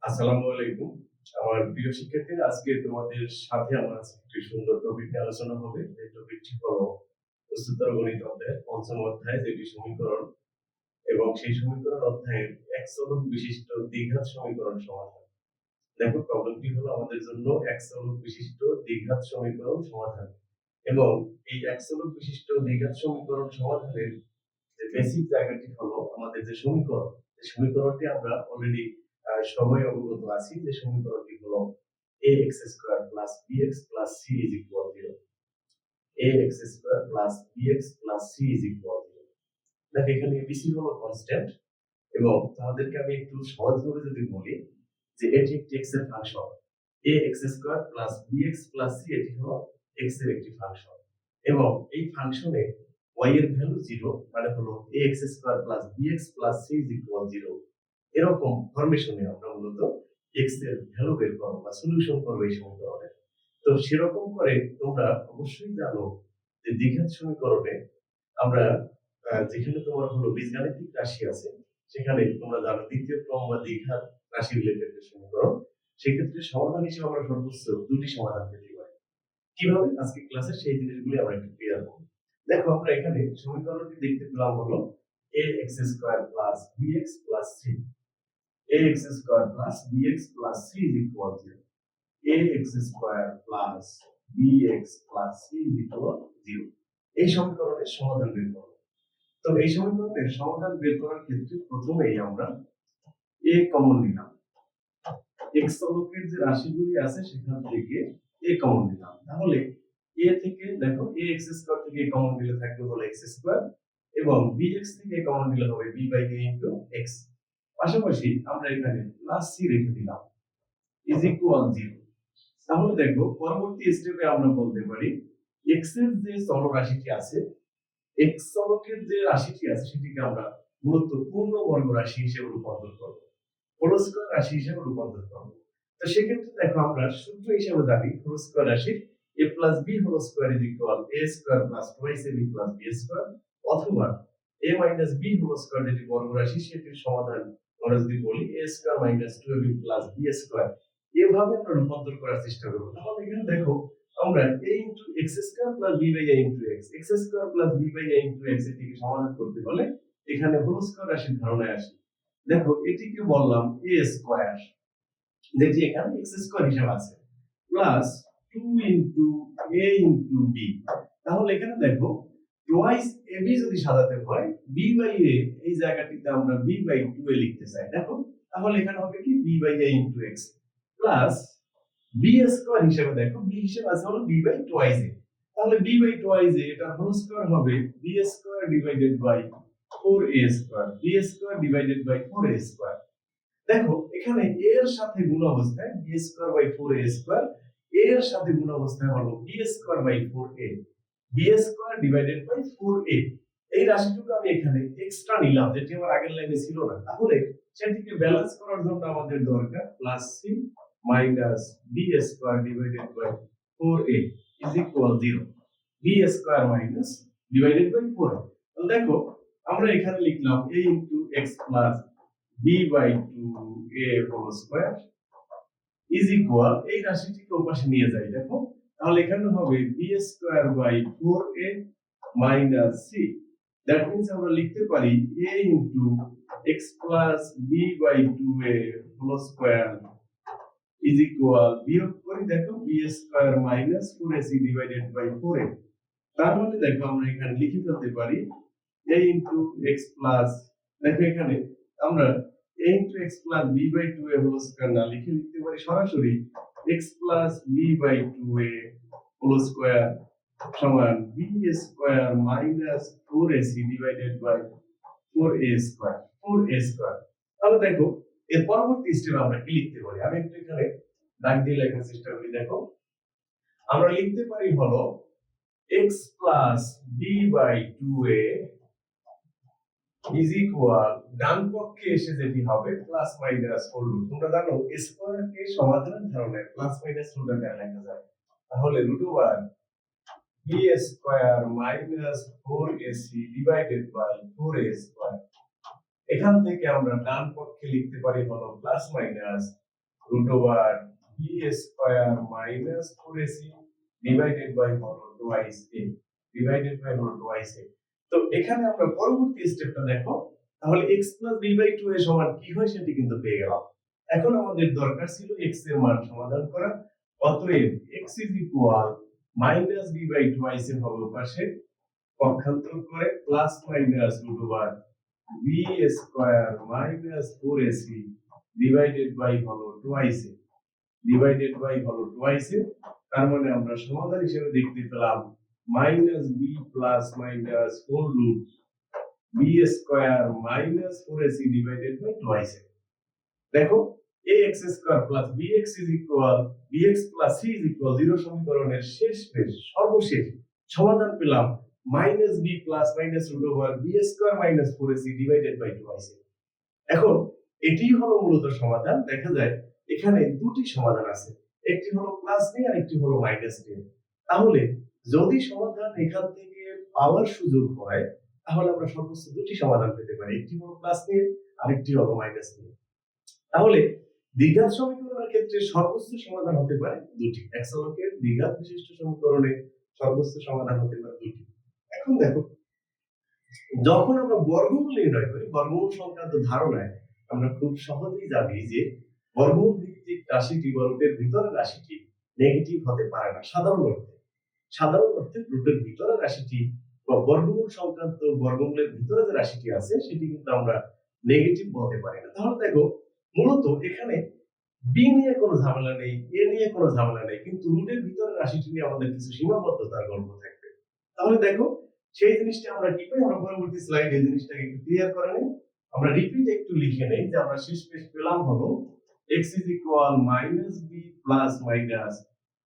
আসসালামু আলাইকুম। আমার প্রিয় শিক্ষার্থীরা, আজকে তোমাদের সাথে আমার আজকে একটি সুন্দর টপিক নিয়ে আলোচনা হবে। এই টপিকটি হলো উচ্চতর গণিত অধ্যায়ের পঞ্চম অধ্যায়, যেটি সমীকরণ এবং সেই সমীকরণ অধ্যায়ের এক চলক বিশিষ্ট দ্বিঘাত সমীকরণ সমাধান। দেখো, প্রবলেমটি হলো আমাদের জন্য এক চলক বিশিষ্ট দ্বিঘাত সমীকরণ সমাধান, এবং এই এক চলক বিশিষ্ট দ্বিঘাত সমীকরণ সমাধানের যে বেসিক জায়গাটি হলো আমাদের যে সমীকরণ, এই সমীকরণটি আমরা অলরেডি সবাই অবগত আছি যে সমীকরণটি হলো ax square plus bx plus c is equal 0। ax square plus bx plus c is equal 0। দেখো, এখানে abc হলো কনস্ট্যান্ট, এবং তোমাদেরকে আমি একটু সহজভাবে যদি বলি যে এটি একটি x এর function, ax square plus bx plus c এটি হলো x এর একটি ফাংশন, এবং এই ফাংশনে y এর ভ্যালু 0, মানে হলো ax square plus bx plus c is equal 0। এরকম ফরমেশনে আমরা মূলত x এর ভ্যালু বের করব বা সলিউশন করব এই সমীকরণের। তো সেরকম করে তোমরা অবশ্যই জানো যে দ্বিঘাত সমীকরণে আমরা যেখানে তোমার হলো বীজগাণিতিক রাশি আছে, সেখানে তোমরা জানো দ্বিতীয় ক্রম বা দ্বিঘাত রাশি রিলেটেড যে সমীকরণ, সেক্ষেত্রে সমাধান হিসেবে আমরা সর্বোচ্চ দুটি সমাধান পেতে পারি। কিভাবে? আজকে ক্লাসে সেই জিনিসগুলি আমরা একটু ক্লিয়ার করব। দেখো, আমরা এখানে সমীকরণটি দেখতে পেলাম হলো ax square plus bx plus c। ax square plus bx plus c is equal to 0. ax square plus bx plus c is equal to 0. এই সমীকরণের সমাধান বের করব। তো এই সমীকরণের সমাধান বের করার ক্ষেত্রে প্রথমেই আমরা a কমন নিলাম। x চলকের যে রাশিগুলি আছে সেখান থেকে a কমন নিলাম। তাহলে a থেকে দেখো ax স্কয়ার থেকে a কমন নিলে থাকবে হলো x স্কয়ার, এবং bx থেকে a কমন নিলে হবে b by a into x। পাশাপাশি আমরা এখানে প্লাস c রেখে দিলাম ইজ ইকুয়াল 0। তাহলে দেখো, পরবর্তী স্টেপে আমরা বলতে পারি x এর যে চলরাশিটি আছে, x চলকের যে রাশিটি আছে সেটিকে আমরা মূলত পূর্ণবর্গ রাশি হিসেবে রূপান্তর করব, হোল স্কয়ার রাশি হিসেবে রূপান্তর করব। তো সেক্ষেত্রে দেখো, আমরা সূত্র হিসেবে জানি হোল স্কয়ার রাশির a plus b whole square is equal a square plus 2ab plus b square, অথবা a minus b whole square যেটি বর্গ রাশি, সেটির সমাধান আমরা যদি বলি a square minus 2ab plus b square. এভাবে আমরা রূপান্তর করার চেষ্টা করব। তাহলে এখানে দেখো, আমরা a into x square plus b by a into x, x square plus b by a into x এটিকে সমাধান করতে হলে এখানে হোল স্কয়ার রাশির ধারণায় আসি। দেখো, এটিকে বললাম a স্কয়ার, যেটি এখানে x স্কয়ার হিসেবে আছে, plus 2 into a into b। তাহলে এখানে দেখো, টুয়াইস ab যদি সাজাতে হয় b বাই a, এই জায়গাটিতে আমরা b বাই 2a লিখতে চাই। দেখো, তাহলে এখানে হবে কি b by a into x, plus b square হিসেবে দেখো b হিসেবে আছে হলো b বাই টুয়াইস a। তাহলে b বাই টুয়াইস a এটা হোল স্কয়ার হবে b square divided by 4a square, b square divided by 4a square. দেখো, এখানে a এর সাথে গুণ অবস্থায় b square by 4a square, a এর সাথে গুণ অবস্থায় হলো b square by 4a, b square divided by 4a। এই রাশিটুকু আমি এখানে এক্সট্রা নিলাম, যেটি আমার আগের লাইনে ছিল না। তাহলে সেটিকে ব্যালেন্স করার জন্য আমাদের দরকার plus c minus b square divided by 4a is equal 0। b square minus divided by 4a। তাহলে দেখো, আমরা এখানে লিখলাম a into x plus b by 2a whole square is equal, এই রাশিটিকে ওপাশে নিয়ে যাই। দেখো, তাহলে এখানে হবে b square by 4a minus c। That means আমরা লিখতে পারি a into x plus b by 2a whole square is equal, বিয়োগ করি দেখো b square minus 4ac divided by 4a। তার মানে দেখো, আমরা এখানে লিখে ফেলতে পারি a ইনটু x প্লাস, দেখো এখানে আমরা a into x plus b by 2a whole square না লিখে লিখতে পারি সরাসরি x plus b by 2a whole square সমান b square minus 4ac divided by 4a square, 4a square. তাহলে দেখো, এর পরবর্তী স্টেপে আমরা কি লিখতে পারি? আমি একটু এখানে দাগ দিয়ে লেখার চেষ্টা করি। দেখো, আমরা লিখতে পারি হলো x plus b by 2a is equal, ডান পক্ষে এসে যেটি হবে প্লাস মাইনাস হোল রুট। তোমরা জানো স্কয়ার কে সমাধানের ধারণায় প্লাস মাইনাস হোল আকারে লেখা যায়। তাহলে root over b square minus 4ac divided by 4a square. এখান থেকে আমরা ডান পক্ষে লিখতে পারি হলো plus minus root over b square minus 4ac divided by হলো twice a divided by হলো twice a। তো এখানে আমরা পরবর্তী স্টেপটা দেখো, তাহলে x plus b by 2 এর সমান কি হয় সেটি কিন্তু পেয়ে গেলাম। এখন আমাদের দরকার ছিল x এর মান সমাধান করা, অতএব x is equal minus b by twice এর হবে পাশে পক্ষান্তর করে plus minus root over b square minus 4ac divided by হলো twice a divided by হলো twice a। তার মানে আমরা সমাধান হিসেবে দেখতে পেলাম minus b plus minus 4 root b square minus 4ac divided by twice a। দেখো ax square plus bx is equal bx plus c is equal 0 সমীকরণের সর্বশেষ সমাধান পেলাম minus b plus minus root over b square minus 4ac divided by twice a। এখন এটি হলো মূলত সমাধান। দেখা যায় এখানে দুটি সমাধান আছে, একটি হলো প্লাস নিয়ে আর একটি হলো মাইনাস নিয়ে। তাহলে যদি সমাধান এখান থেকে পাওয়ার সুযোগ হয় তাহলে আমরা সর্বোচ্চ দুটি সমাধান পেতে পারি, একটি হলো প্লাস নিয়ে আর একটি হলো মাইনাস নিয়ে। তাহলে দ্বিঘাত সমীকরণের ক্ষেত্রে সর্বোচ্চ সমাধান হতে পারে দুটি, এক চলকের দ্বিঘাত বিশিষ্ট সমীকরণে সর্বোচ্চ সমাধান হতে পারে দুটি। এখন দেখো, যখন আমরা বর্গমূল নির্ণয় করি, বর্গমূল সংক্রান্ত ধারণায় আমরা খুব সহজেই জানি যে বর্গমূল ভিত্তিক রাশিটি বা রুটের ভিতরের রাশিটি নেগেটিভ হতে পারে না। সাধারণ অর্থে রুটের ভিতরের রাশিটি বা বর্গমূল সংক্রান্ত বর্গমূলের ভিতরে যে রাশিটি আছে সেটি কিন্তু আমরা নেগেটিভ বলতে পারি না। তাহলে দেখো, মূলত এখানে বি নিয়ে কোনো ঝামেলা নেই, এ নিয়ে কোনো ঝামেলা নেই, কিন্তু রুটের ভিতরের রাশিটি নিয়ে আমাদের কিছু সীমাবদ্ধতার গল্প থাকবে। তাহলে দেখো, সেই জিনিসটা আমরা কি পাই, আমরা পরবর্তী স্লাইডে এই জিনিসটাকে একটু ক্লিয়ার করে নেই। আমরা রিপিট একটু লিখে নেই যে আমরা শেষমেশ পেলাম হলো x is equal minus b plus minus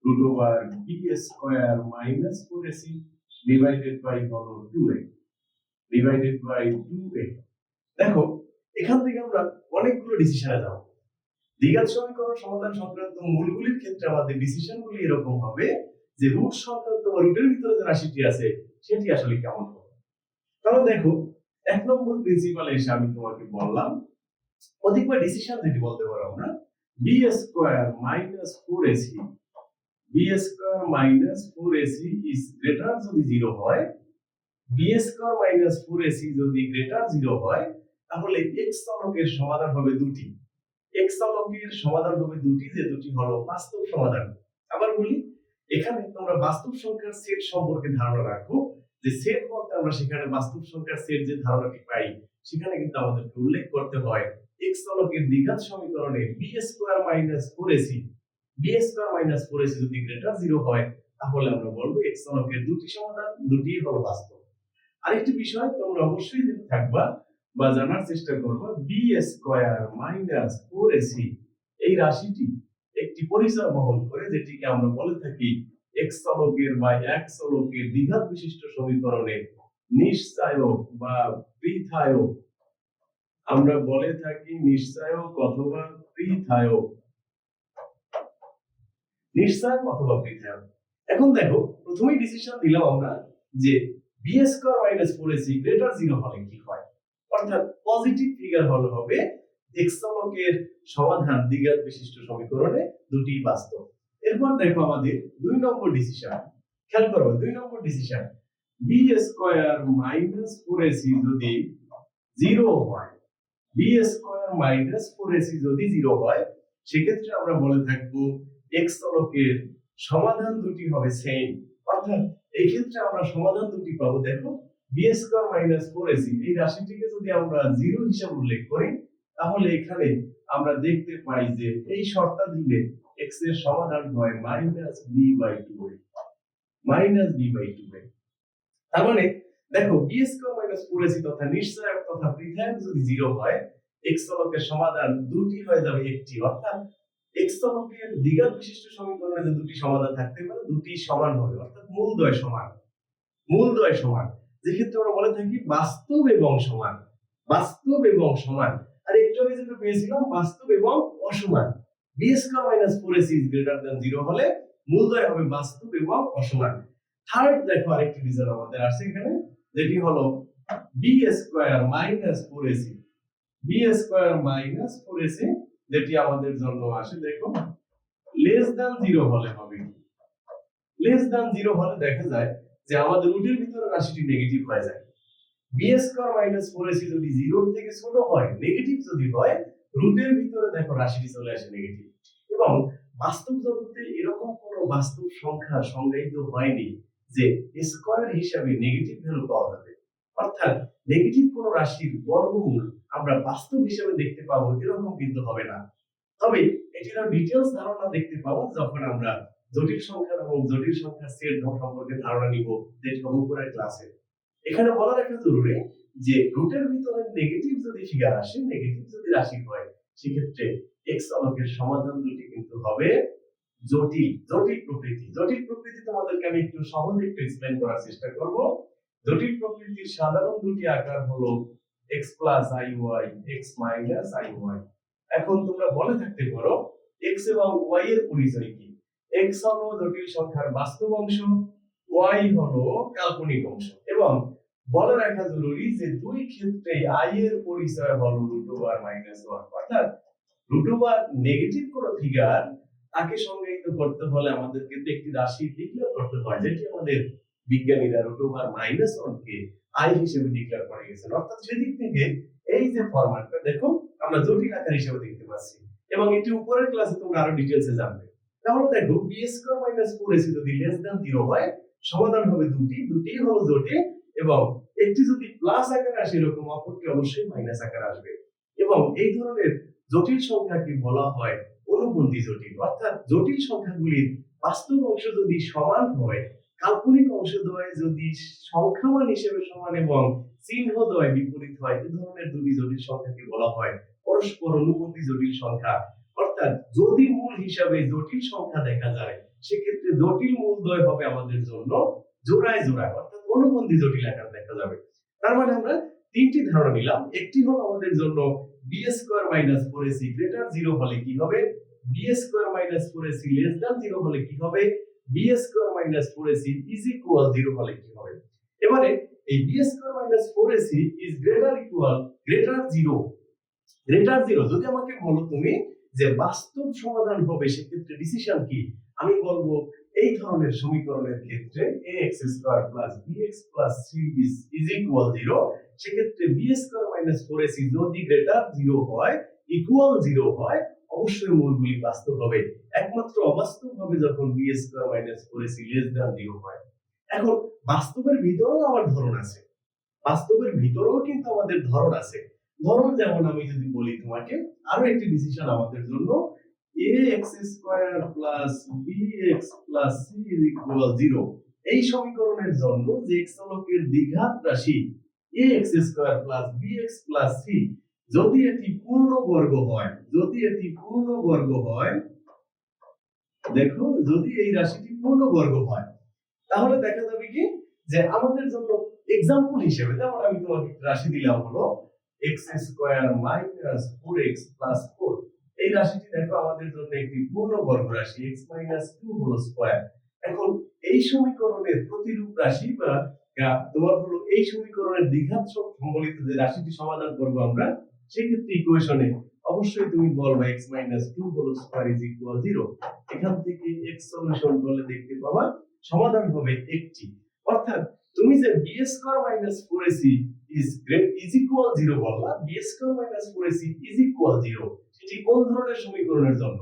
root over b square minus 4ac divided by হলো 2a divided by 2a। দেখো, এখান থেকে আমরা অনেকগুলো ডিসিশনে যাব। দ্বিঘাত সমীকরণ সমাধান সংক্রান্ত মূলগুলির ক্ষেত্রে আমাদের ডিসিশনগুলি এরকম হবে যে রুট সংক্রান্ত বা রুটের ভিতরে যে রাশিটি আছে সেটি আসলে কেমন হবে। তাহলে দেখো, এক নম্বর প্রিন্সিপালে এসে আমি তোমাকে বললাম অধিকবার ডিসিশন যেটি বলতে পারো আমরা b square minus 4ac b square minus 4ac is greater যদি 0 হয়, b square minus 4ac যদি greater 0 হয়, তাহলে x চলকের সমাধান হবে দুটি। x চলকের সমাধান হবে দুটি, যে দুটি হলো বাস্তব সমাধান। আবার বলি, এখানে তোমরা বাস্তব সংখ্যার সেট সম্পর্কে ধারণা রাখো, যে সেট বলতে আমরা সেখানে বাস্তব সংখ্যার সেট যে ধারণাটি পাই সেখানে কিন্তু আমাদেরকে উল্লেখ করতে হয় x চলকের দ্বিঘাত সমীকরণে b square minus 4ac যদি গ্রেটার 0 হয় তাহলে আমরা বলবো x চলকের দুটি সমাধান, দুটি হলো বাস্তব। আরেকটি বিষয় তোমরা অবশ্যই জেনে থাকবা বা জানার চেষ্টা করবা, b square minus 4ac এই রাশিটি একটি পরিচয় বহন করে, যেটিকে আমরা বলে থাকি x চলকের বা এক চলকের দ্বিঘাত বিশিষ্ট সমীকরণে নিশ্চয়ক বা পৃথায়ক। আমরা বলে থাকি নিশ্চয়ক অথবা পৃথায়ক, নিশ্চয়ক অথবা পৃথায়ক। এখন দেখো, প্রথমেই ডিসিশন দিলাম আমরা যে b square minus 4ac greater 0 হলে কি হয়, অর্থাৎ পজিটিভ ফিগার হবে x চলকের সমাধান দ্বিঘাত বিশিষ্ট সমীকরণে দুটি বাস্তব। এরপর দেখো আমাদের দুই নম্বর ডিসিশন, খেয়াল করো দুই নম্বর decision, b square minus 4ac যদি 0 হয়, b square minus 4ac যদি 0 হয়, সেক্ষেত্রে আমরা বলে থাকবো x চলকের সমাধান দুটি হবে সেম। অর্থাৎ এই ক্ষেত্রে আমরা সমাধান দুটি পাবো। দেখো, b square minus 4ac এই রাশিটিকে যদি আমরা 0 হিসাবে উল্লেখ করি তাহলে এখানে আমরা দেখতে পাই যে এই শর্তাধীনে x এর সমাধান হয় minus b by 2a minus b by 2a। তার মানে দেখো, b square minus 4ac তথা নিশ্চয়ক তথা পৃথায়ক যদি 0 হয়, x চলকের সমাধান দুটি হয়ে যাবে একটি। অর্থাৎ x চলকের দ্বিঘাত বিশিষ্ট সমীকরণে যে দুটি সমাধান থাকতে পারে দুটি সমান হবে, অর্থাৎ মূলদ্বয় সমান। মূলদ্বয় সমান, যে ক্ষেত্রে আমরা বলে থাকি বাস্তব এবং সমান, বাস্তব এবং সমান। আর একটু আগে যেটা পেয়েছিলাম বাস্তব এবং অসমান, b square minus 4ac is greater than 0 হলে মূলদ্বয় হবে বাস্তব এবং অসমান। থার্ড দেখো, আরেকটি রিজন আমাদের আসছে এখানে, যেটি হলো b square minus 4ac b square minus 4ac যেটি আমাদের জন্য আসে, দেখো লেস দ্যান 0 হলে হবে কি? লেস দ্যান 0 হলে দেখা যায় যে আমাদের রুটের ভিতরে রাশিটি নেগেটিভ হয়ে যায়। বি স্কয়ার মাইনাস 4ac যদি 0 থেকে ছোট হয়, নেগেটিভ যদি হয়, রুটের ভিতরে দেখো রাশিটি চলে আসে নেগেটিভ। এবং বাস্তব জগতে এরকম কোন বাস্তব সংখ্যা সংজ্ঞায়িত হয়নি যে স্কয়ার হিসাবে নেগেটিভ ভ্যালু পাওয়া যাবে। অর্থাৎ নেগেটিভ কোন রাশির বর্গমূল আমরা বাস্তব হিসাবে দেখতে পাবো এরকম কিন্তু হবে না। তবে এটির ডিটেইলস ধারণা দেখতে পাবো যখন আমরা জটিল সংখ্যা এবং জটিল সংখ্যার সেট সম্পর্কে ধারণা নিব, যেটি হবে উপরের ক্লাসে। এখানে বলা রাখা জরুরি যে রুটের ভিতরে নেগেটিভ যদি ফিগার আসে, নেগেটিভ যদি রাশি হয়, সেক্ষেত্রে এক্স অলকের সমাধান দুটি কিন্তু হবে জটিল। জটিল প্রকৃতি, জটিল প্রকৃতি তোমাদেরকে আমি একটু সহজে একটু এক্সপ্লেইন করার চেষ্টা করব। জটিল প্রকৃতির সাধারণ দুটি আকার হলো x plus iy, x minus iy। এখন তোমরা বলে থাকতে পারো x এবং y এর পরিচয় কি? x হলো জটিল সংখ্যার বাস্তব অংশ, y হলো কাল্পনিক অংশ। এবং বলে রাখা জরুরি যে দুই ক্ষেত্রে i এর পরিচয় হলো √(-1)। অর্থাৎ √() নেগেটিভ কোন ফিগার তাকে সংজ্ঞায়িত করতে হলে আমাদের কিন্তু একটি রাশি ডিক্লেয়ার করতে হয়, যেটি আমাদের বিজ্ঞানীরা √(-1) কে i হিসেবে ডিক্লেয়ার করে গেছেন। অর্থাৎ সেদিক থেকে এই যে ফরম্যাটটা দেখো আমরা জটিল আকার হিসেবে দেখতে পাচ্ছি, এবং এটি উপরের ক্লাসে তোমরা আরো ডিটেইলসে জানবে। তাহলে দেখো b² - 4ac যদি লেস দ্যান 0 হয়, সমাধান হবে দুটি হলো জটিল, এবং একটি যদি প্লাস আকারে আসে এরকম, অপরটি অবশ্যই মাইনাস আকারে আসবে। এবং এই ধরনের জটিল সংখ্যাকে বলা হয় অনুবন্ধী জটিল। অর্থাৎ জটিল সংখ্যাগুলির বাস্তব অংশ যদি সমান হয়, কাল্পনিক অংশদ্বয় যদি সংখ্যামান হিসেবে সমান এবং চিহ্নদ্বয় বিপরীত হয়, এই ধরনের দুটি জটিল সংখ্যাকে বলা হয় পরস্পর অনুবন্ধী জটিল সংখ্যা। অর্থাৎ যদি মূল হিসাবে জটিল সংখ্যা দেখা যায়, সেক্ষেত্রে জটিল মূলদ্বয় হবে আমাদের জন্য জোড়ায় জোড়ায়, অর্থাৎ অনুবন্ধী জটিল আকার দেখা যাবে। তার মানে আমরা তিনটি ধারণা নিলাম। একটি হলো আমাদের জন্য b² - 4ac গ্রেটার 0 হলে কি হবে, b² - 4ac লেস দ্যান 0 হলে কি হবে, b² - 4ac ইজ ইকুয়াল 0 হলে কি হবে। এবারে এই b² - 4ac is greater 0, greater 0 যদি আমাকে বলো তুমি যে বাস্তব সমাধান হবে, সেক্ষেত্রে ডিসিশন কি? আমি বলবো এই ধরনের সমীকরণের ক্ষেত্রে ax² + bx + c is equal 0, সেক্ষেত্রে b² - 4ac যদি গ্রেটার 0 হয়, ইকুয়াল 0 হয়, অবশ্যই মূলগুলি বাস্তব হবে। একমাত্র অবাস্তব হবে যখন b² - 4ac লেস দ্যান 0 হয়। এখন বাস্তবের ভিতরেও আমার ধরন আছে, বাস্তবের ভিতরেও কিন্তু আমাদের ধরন আছে। ধরন যেমন আমি যদি বলি তোমাকে আরো একটি ডিসিশন আমাদের জন্য, ax² + bx + c is equal 0, এই সমীকরণের জন্য যে x অলকের দ্বিঘাত রাশি ax² + bx + c যদি এটি পূর্ণবর্গ হয়, যদি এটি পূর্ণবর্গ হয়, দেখো যদি এই রাশিটি পূর্ণবর্গ হয়, তাহলে দেখা যাবে কি যে আমাদের জন্য এক্সাম্পল হিসেবে যেমন আমি তোমাকে রাশি দিলাম হলো x² - 4x + 4, এই রাশিটি দেখো আমাদের জন্য একটি পূর্ণবর্গ রাশি, x - 2 হোল স্কয়ার। এখন এই সমীকরণের প্রতিরূপ রাশি বা তোমার হলো এই সমীকরণের দ্বিঘাত সম্বলিত যে রাশিটি সমাধান করব আমরা, সেক্ষেত্রে ইকুয়েশনে অবশ্যই তুমি বলবা x - 2 whole square is equal 0। এখান থেকে x সলিউশন করলে দেখতে পাবা সমাধান হবে একটি। অর্থাৎ তুমি যে b² - 4ac ইজ ইকুয়াল 0 বললা, b² - 4ac ইজ ইকুয়াল 0, সেটি কোন ধরনের সমীকরণের জন্য?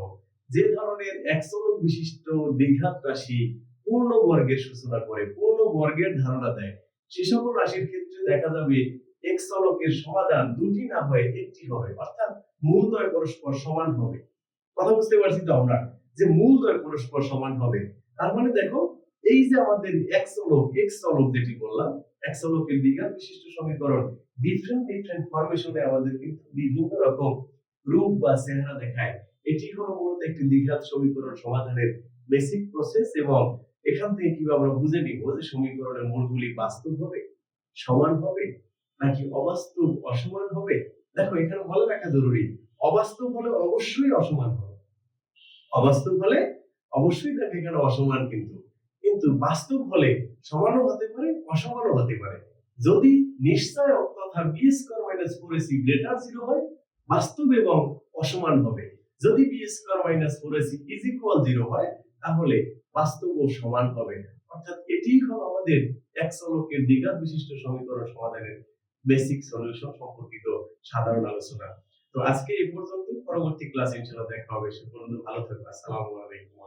যে ধরনের x অলক বিশিষ্ট দ্বিঘাত রাশি পূর্ণবর্গের সূচনা করে, পূর্ণবর্গের ধারণা দেয়, সে সকল রাশির ক্ষেত্রে দেখা যাবে x অলকের সমাধান দুটি না হয়ে একটি হবে। অর্থাৎ মূলদ্বয় পরস্পর সমান হবে। কথা বুঝতে পারছি তো আমরা যে মূলদ্বয় পরস্পর সমান হবে। তার মানে দেখো এই যে আমাদের x অলক যেটি বললাম, x অলকের দ্বিঘাত বিশিষ্ট সমীকরণ ডিফারেন্ট ফরমেশনে আমাদের কিন্তু বিভিন্ন রকম রূপ বা চেহারা দেখায়। এটি হলো মূলত একটি দ্বিঘাত সমীকরণ সমাধানের বেসিক প্রসেস, এবং এখান থেকে কিভাবে আমরা বুঝে নিব যে সমীকরণের মূলগুলি বাস্তব হবে, সমান হবে, নাকি অবাস্তব অসমান হবে। দেখো এখানে ভালো রাখা জরুরি, অবাস্তব হলে অবশ্যই অসমান হবে, অবাস্তব হলে অবশ্যই দেখো এখানে অসমান, কিন্তু বাস্তব হলে সমানও হতে পারে, অসমানও হতে পারে। যদি নিশ্চয়ক তথা b² - 4ac গ্রেটার 0 হয়, বাস্তব এবং অসমান হবে। যদি b square minus 4ac is equal 0 হয় তাহলে বাস্তবও সমান হবে। অর্থাৎ এটিই হলো আমাদের এক চলকের দ্বিঘাত বিশিষ্ট সমীকরণ সমাধানের বেসিক সলিউশন সম্পর্কিত সাধারণ আলোচনা। তো আজকে এই পর্যন্ত, পরবর্তী ক্লাসে ইনশাআল্লাহ দেখা হবে। সে পর্যন্ত ভালো থাকবেন। আসসালামু আলাইকুম।